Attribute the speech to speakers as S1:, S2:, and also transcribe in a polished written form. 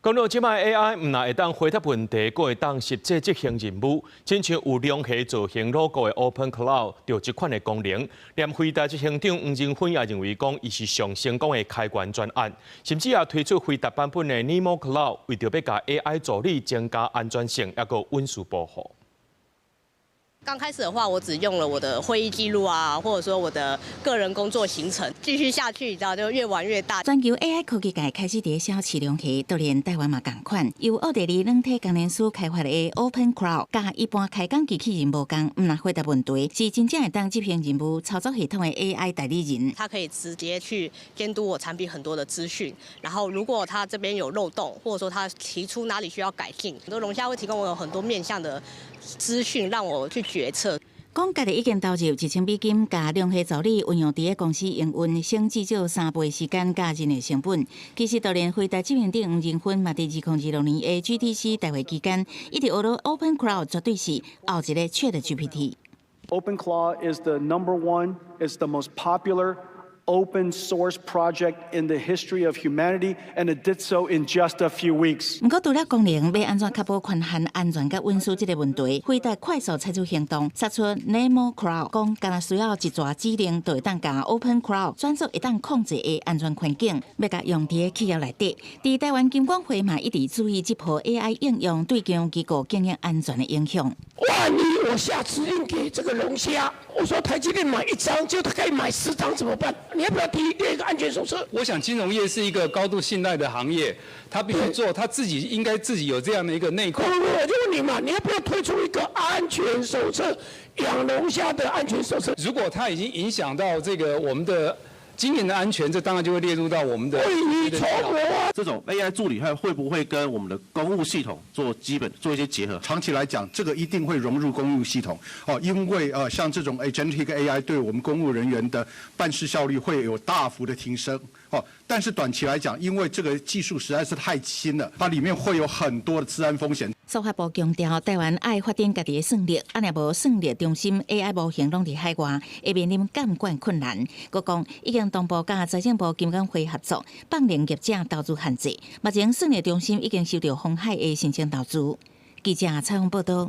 S1: 講到即擺 AI 唔但會當回答問題，閣會當實際執行任務。親像有兩個造型 logo 的 OpenCloud，就這款的功能，連輝達執行長黃仁勳也認為講，伊是上成功的開源專案，甚至也推出輝達版本的 Nemo Cloud， 為着要甲 AI 助理增加安全性，也閣穩定保護。
S2: 剛開始的話，我只用了我的會議記錄啊，或者說我的個人工作行程，繼續下去，你知道就越玩越大。
S3: 全球 AI 科技界開始在小市場下，就連台灣嘛同款。由奧地利軟體工程師開發的 OpenCloud， 甲一般開工機器人無共，唔難回答問題，是真正會當執行任務、操作系統的 AI 代理人。
S2: 它可以直接去監督我產品很多的資訊，然後如果它這邊有漏洞，或者說它提出哪裡需要改進，很多龍蝦會提供我有很多面向的資訊，讓我去決策。
S3: 講家己已經投入$1000，甲量體助理運用佇個公司營運，省至少3倍時間甲人的成本。其實就連輝達執行長黃仁勳嘛，佇2026年的 GTC 大會期間，一直學到 OpenCloud 絕對是後一個 ChatGPT。OpenCloud
S4: is the number one, it's the most popular open source project in the history of humanity, and it did so in just a few weeks.
S3: 不過除了功能，要安怎確保權限安全甲穩定這個問題，輝達快速採取行動，殺出 Nemo Cloud， 講敢若需要一撮指令，就會當甲 OpenCloud 轉做會當控制的安全環境，要甲用佇個企業內底。佇台灣金管會嘛一直注意這波 AI 應用對金融機構經營安全的影響。
S5: 萬一我下指令給這個龍蝦，我說台積電買1張，結果他可以買10張，怎麼辦？你要不要提列一個安全手冊？
S6: 我想金融業是一個高度信賴的行業，他必須做，他自己應該自己有這樣的一個內控。
S5: 我就問你嘛，你要不要推出一個安全手冊，養龍蝦的安全手冊？
S6: 如果它已經影響到這個我們的經營的安全，這當然就會列入到我們的。
S7: 這種 AI 助理會不會跟我們的公務系統做一些結合？長期來講，這個一定會融入公務系統哦，因為像這種 agentic AI 對我們公務人員的辦事效率會有大幅的提升哦。但是短期來講，因為這個技術實在是太新了，它裡面會有很多的資安風險。
S3: 司法部強調，台灣愛發展家己的算力，若無算力中心 AI 模型攏佇海外，會面臨監管困難。佮講已經同步甲財政部金管會合作，放零業者投資限制。目前算力中心已經收到鴻海的申請投資。記者採訪報道。